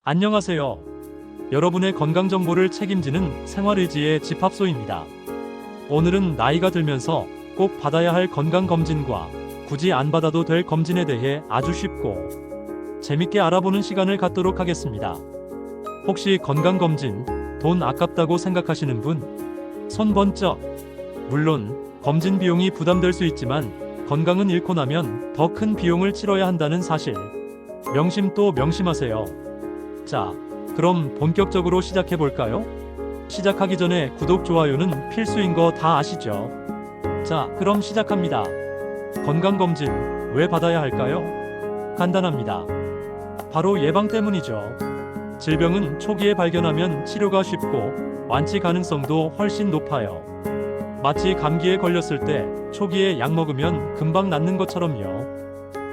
안녕하세요. 여러분의 건강 정보를 책임지는 생활의지의 집합소입니다. 오늘은 나이가 들면서 꼭 받아야 할 건강검진과 굳이 안 받아도 될 검진에 대해 아주 쉽고 재밌게 알아보는 시간을 갖도록 하겠습니다. 혹시 건강검진 돈 아깝다고 생각하시는 분? 손 번쩍. 물론 검진 비용이 부담될 수 있지만 건강은 잃고 나면 더 큰 비용을 치러야 한다는 사실 명심 또 명심하세요. 자, 그럼 본격적으로 시작해볼까요? 시작하기 전에 구독, 좋아요는 필수인 거 다 아시죠? 자, 그럼 시작합니다. 건강검진 왜 받아야 할까요? 간단합니다. 바로 예방 때문이죠. 질병은 초기에 발견하면 치료가 쉽고 완치 가능성도 훨씬 높아요. 마치 감기에 걸렸을 때 초기에 약 먹으면 금방 낫는 것처럼요.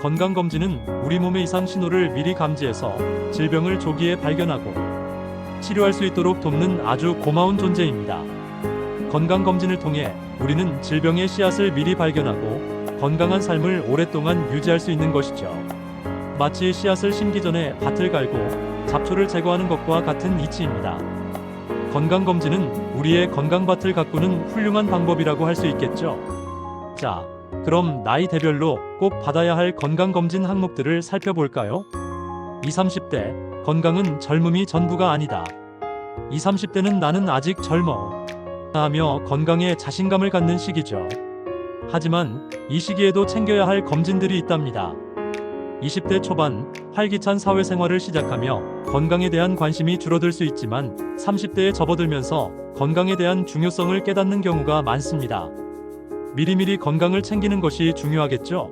건강검진은 우리 몸의 이상 신호를 미리 감지해서 질병을 조기에 발견하고 치료할 수 있도록 돕는 아주 고마운 존재입니다. 건강검진을 통해 우리는 질병의 씨앗을 미리 발견하고 건강한 삶을 오랫동안 유지할 수 있는 것이죠. 마치 씨앗을 심기 전에 밭을 갈고 잡초를 제거하는 것과 같은 이치입니다. 건강검진은 우리의 건강밭을 가꾸는 훌륭한 방법이라고 할 수 있겠죠. 자, 그럼 나이대별로 꼭 받아야 할 건강검진 항목들을 살펴볼까요? 20, 30대, 건강은 젊음이 전부가 아니다. 20, 30대는 나는 아직 젊어 하며 건강에 자신감을 갖는 시기죠. 하지만 이 시기에도 챙겨야 할 검진들이 있답니다. 20대 초반, 활기찬 사회생활을 시작하며 건강에 대한 관심이 줄어들 수 있지만 30대에 접어들면서 건강에 대한 중요성을 깨닫는 경우가 많습니다. 미리미리 건강을 챙기는 것이 중요하겠죠.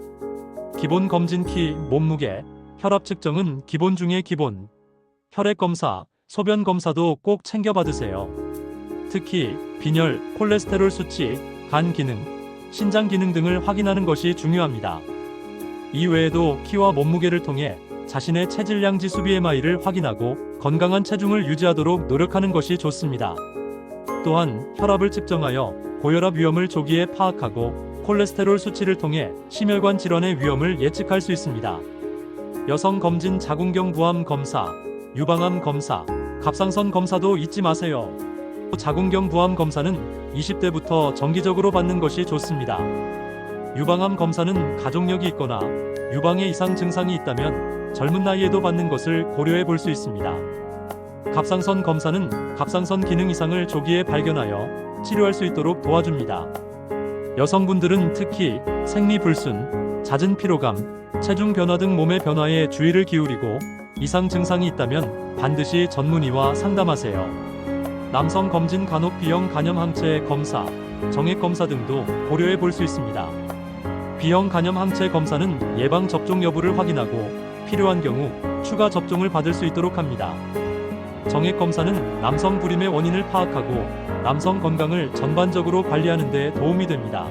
기본 검진 키, 몸무게, 혈압 측정은 기본 중의 기본. 혈액 검사, 소변 검사도 꼭 챙겨 받으세요. 특히 빈혈, 콜레스테롤 수치, 간 기능, 신장 기능 등을 확인하는 것이 중요합니다. 이외에도 키와 몸무게를 통해 자신의 체질량 지수 BMI를 확인하고 건강한 체중을 유지하도록 노력하는 것이 좋습니다. 또한 혈압을 측정하여 고혈압 위험을 조기에 파악하고 콜레스테롤 수치를 통해 심혈관 질환의 위험을 예측할 수 있습니다. 여성 검진 자궁경 부암 검사, 유방암 검사, 갑상선 검사도 잊지 마세요. 자궁경 부암 검사는 20대부터 정기적으로 받는 것이 좋습니다. 유방암 검사는 가족력이 있거나 유방에 이상 증상이 있다면 젊은 나이에도 받는 것을 고려해 볼 수 있습니다. 갑상선 검사는 갑상선 기능 이상을 조기에 발견하여 치료할 수 있도록 도와줍니다. 여성분들은 특히 생리불순, 잦은 피로감, 체중 변화 등 몸의 변화에 주의를 기울이고 이상 증상이 있다면 반드시 전문의와 상담하세요. 남성 검진 간혹 B형 간염 항체 검사, 정액 검사 등도 고려해 볼 수 있습니다. B형 간염 항체 검사는 예방 접종 여부를 확인하고 필요한 경우 추가 접종을 받을 수 있도록 합니다. 정액 검사는 남성 불임의 원인을 파악하고 남성 건강을 전반적으로 관리하는 데 도움이 됩니다.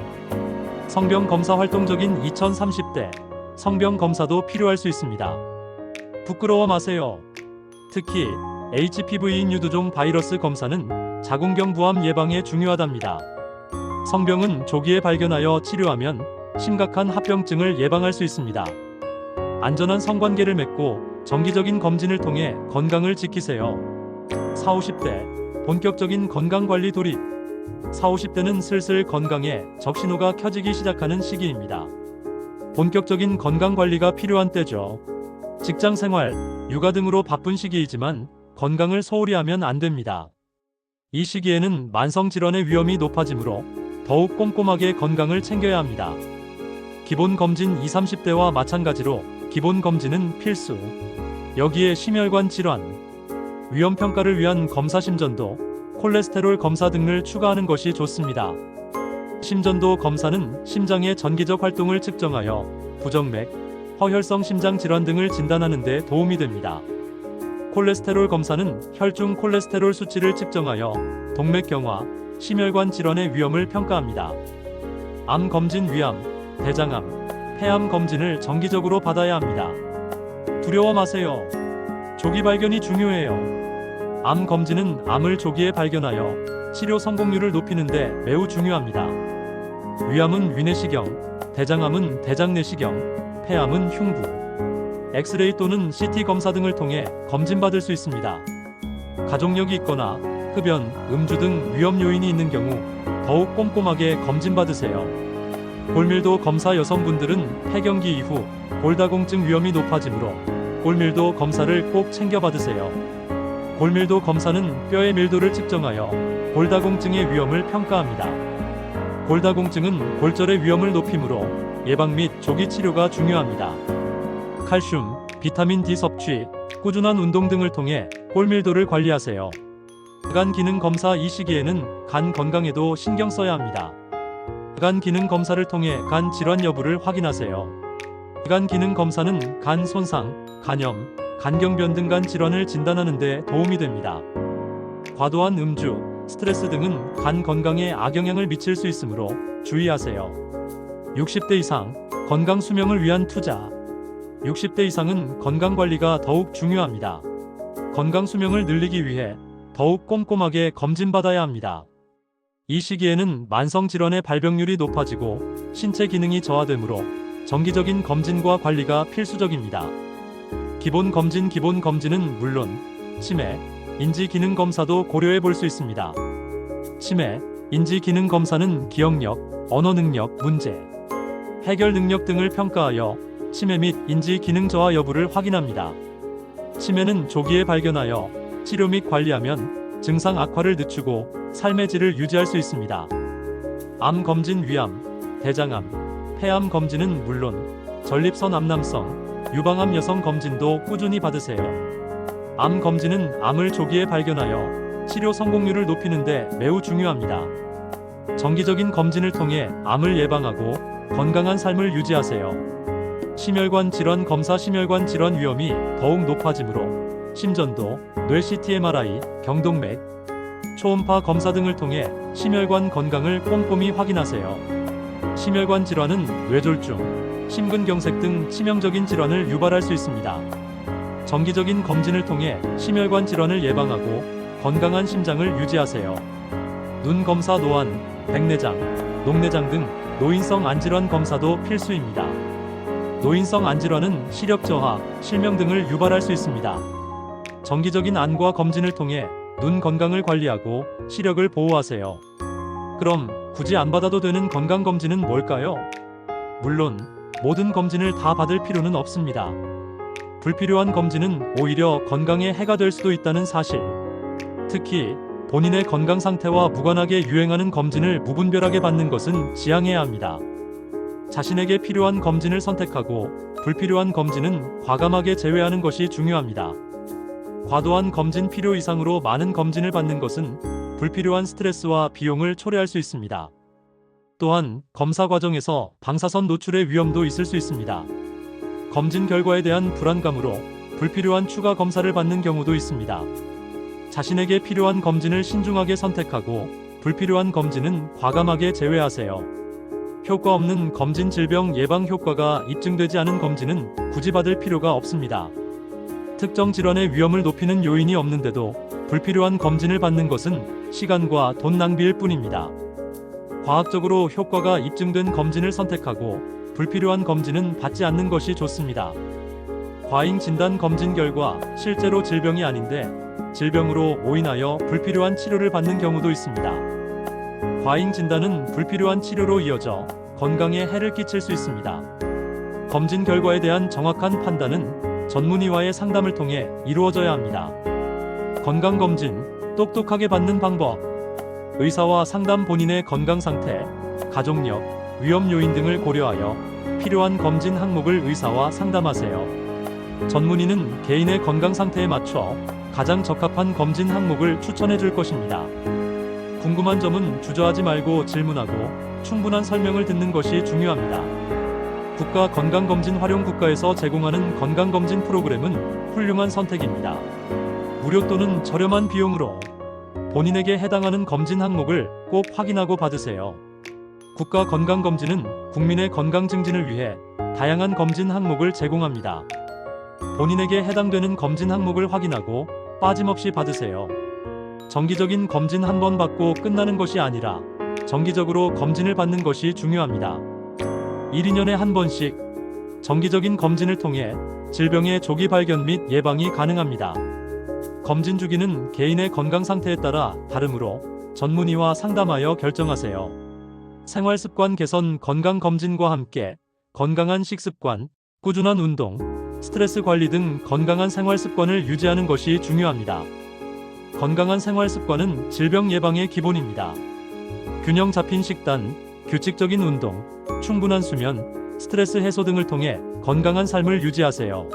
성병 검사 활동적인 2030대, 성병 검사도 필요할 수 있습니다. 부끄러워 마세요. 특히 HPV인 유두종 바이러스 검사는 자궁경 부암 예방에 중요하답니다. 성병은 조기에 발견하여 치료하면 심각한 합병증을 예방할 수 있습니다. 안전한 성관계를 맺고 정기적인 검진을 통해 건강을 지키세요. 40, 50대, 본격적인 건강관리 돌입. 40, 50대는 슬슬 건강에 적신호가 켜지기 시작하는 시기입니다. 본격적인 건강관리가 필요한 때죠. 직장생활, 육아 등으로 바쁜 시기이지만 건강을 소홀히 하면 안 됩니다. 이 시기에는 만성질환의 위험이 높아지므로 더욱 꼼꼼하게 건강을 챙겨야 합니다. 기본 검진 20, 30대와 마찬가지로 기본 검진은 필수. 여기에 심혈관 질환, 위험 평가를 위한 검사 심전도, 콜레스테롤 검사 등을 추가하는 것이 좋습니다. 심전도 검사는 심장의 전기적 활동을 측정하여 부정맥, 허혈성 심장 질환 등을 진단하는 데 도움이 됩니다. 콜레스테롤 검사는 혈중 콜레스테롤 수치를 측정하여 동맥경화, 심혈관 질환의 위험을 평가합니다. 암 검진 위암, 대장암, 폐암 검진을 정기적으로 받아야 합니다. 두려워 마세요. 조기 발견이 중요해요. 암 검진은 암을 조기에 발견하여 치료 성공률을 높이는 데 매우 중요합니다. 위암은 위내시경, 대장암은 대장내시경, 폐암은 흉부. 엑스레이 또는 CT 검사 등을 통해 검진받을 수 있습니다. 가족력이 있거나 흡연, 음주 등 위험 요인이 있는 경우 더욱 꼼꼼하게 검진받으세요. 골밀도 검사 여성분들은 폐경기 이후 골다공증 위험이 높아지므로 골밀도 검사를 꼭 챙겨 받으세요. 골밀도 검사는 뼈의 밀도를 측정하여 골다공증의 위험을 평가합니다. 골다공증은 골절의 위험을 높이므로 예방 및 조기 치료가 중요합니다. 칼슘, 비타민 D 섭취, 꾸준한 운동 등을 통해 골밀도를 관리하세요. 간 기능 검사 이 시기에는 간 건강에도 신경 써야 합니다. 간 기능 검사를 통해 간 질환 여부를 확인하세요. 간 기능 검사는 간 손상, 간염, 간경변 등 간 질환을 진단하는 데 도움이 됩니다. 과도한 음주, 스트레스 등은 간 건강에 악영향을 미칠 수 있으므로 주의하세요. 60대 이상, 건강 수명을 위한 투자. 60대 이상은 건강 관리가 더욱 중요합니다. 건강 수명을 늘리기 위해 더욱 꼼꼼하게 검진받아야 합니다. 이 시기에는 만성 질환의 발병률이 높아지고 신체 기능이 저하되므로 정기적인 검진과 관리가 필수적입니다. 기본 검진은 물론 치매, 인지 기능 검사도 고려해 볼 수 있습니다. 치매, 인지 기능 검사는 기억력, 언어 능력 문제, 해결 능력 등을 평가하여 치매 및 인지 기능 저하 여부를 확인합니다. 치매는 조기에 발견하여 치료 및 관리하면 증상 악화를 늦추고 삶의 질을 유지할 수 있습니다. 암 검진 위암, 대장암, 폐암 검진은 물론 전립선 암남성, 유방암 여성 검진도 꾸준히 받으세요. 암 검진은 암을 조기에 발견하여 치료 성공률을 높이는 데 매우 중요합니다. 정기적인 검진을 통해 암을 예방하고 건강한 삶을 유지하세요. 심혈관 질환 검사 심혈관 질환 위험이 더욱 높아지므로 심전도, 뇌 CT MRI, 경동맥, 초음파 검사 등을 통해 심혈관 건강을 꼼꼼히 확인하세요. 심혈관 질환은 뇌졸중, 심근경색 등 치명적인 질환을 유발할 수 있습니다. 정기적인 검진을 통해 심혈관 질환을 예방하고 건강한 심장을 유지하세요. 눈 검사 노안, 백내장, 녹내장 등 노인성 안질환 검사도 필수입니다. 노인성 안질환은 시력 저하, 실명 등을 유발할 수 있습니다. 정기적인 안과 검진을 통해 눈 건강을 관리하고 시력을 보호하세요. 그럼 굳이 안 받아도 되는 건강검진은 뭘까요? 물론 모든 검진을 다 받을 필요는 없습니다. 불필요한 검진은 오히려 건강에 해가 될 수도 있다는 사실. 특히 본인의 건강 상태와 무관하게 유행하는 검진을 무분별하게 받는 것은 지양해야 합니다. 자신에게 필요한 검진을 선택하고 불필요한 검진은 과감하게 제외하는 것이 중요합니다. 과도한 검진 필요 이상으로 많은 검진을 받는 것은 불필요한 스트레스와 비용을 초래할 수 있습니다. 또한 검사 과정에서 방사선 노출의 위험도 있을 수 있습니다. 검진 결과에 대한 불안감으로 불필요한 추가 검사를 받는 경우도 있습니다. 자신에게 필요한 검진을 신중하게 선택하고 불필요한 검진은 과감하게 제외하세요. 효과 없는 검진 질병 예방 효과가 입증되지 않은 검진은 굳이 받을 필요가 없습니다. 특정 질환의 위험을 높이는 요인이 없는데도 불필요한 검진을 받는 것은 시간과 돈 낭비일 뿐입니다. 과학적으로 효과가 입증된 검진을 선택하고 불필요한 검진은 받지 않는 것이 좋습니다. 과잉 진단 검진 결과 실제로 질병이 아닌데 질병으로 오인하여 불필요한 치료를 받는 경우도 있습니다. 과잉 진단은 불필요한 치료로 이어져 건강에 해를 끼칠 수 있습니다. 검진 결과에 대한 정확한 판단은 전문의와의 상담을 통해 이루어져야 합니다. 건강검진, 똑똑하게 받는 방법. 의사와 상담 본인의 건강 상태, 가족력, 위험 요인 등을 고려하여 필요한 검진 항목을 의사와 상담하세요. 전문의는 개인의 건강 상태에 맞춰 가장 적합한 검진 항목을 추천해 줄 것입니다. 궁금한 점은 주저하지 말고 질문하고 충분한 설명을 듣는 것이 중요합니다. 국가건강검진 활용국가에서 제공하는 건강검진 프로그램은 훌륭한 선택입니다. 무료 또는 저렴한 비용으로 본인에게 해당하는 검진 항목을 꼭 확인하고 받으세요. 국가건강검진은 국민의 건강 증진을 위해 다양한 검진 항목을 제공합니다. 본인에게 해당되는 검진 항목을 확인하고 빠짐없이 받으세요. 정기적인 검진 한 번 받고 끝나는 것이 아니라 정기적으로 검진을 받는 것이 중요합니다. 1, 2년에 한 번씩 정기적인 검진을 통해 질병의 조기 발견 및 예방이 가능합니다. 검진 주기는 개인의 건강 상태에 따라 다르므로 전문의와 상담하여 결정하세요. 생활습관 개선 건강검진과 함께 건강한 식습관, 꾸준한 운동, 스트레스 관리 등 건강한 생활습관을 유지하는 것이 중요합니다. 건강한 생활습관은 질병 예방의 기본입니다. 균형 잡힌 식단, 규칙적인 운동, 충분한 수면, 스트레스 해소 등을 통해 건강한 삶을 유지하세요.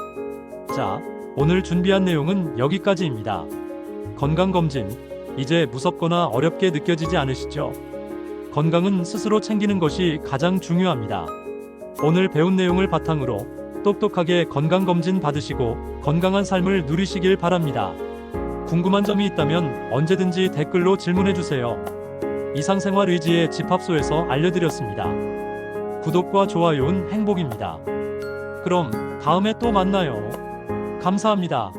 자, 오늘 준비한 내용은 여기까지입니다. 건강검진, 이제 무섭거나 어렵게 느껴지지 않으시죠? 건강은 스스로 챙기는 것이 가장 중요합니다. 오늘 배운 내용을 바탕으로 똑똑하게 건강검진 받으시고 건강한 삶을 누리시길 바랍니다. 궁금한 점이 있다면 언제든지 댓글로 질문해주세요. 이상 생활의지의 집합소에서 알려드렸습니다. 구독과 좋아요는 행복입니다. 그럼 다음에 또 만나요. 감사합니다.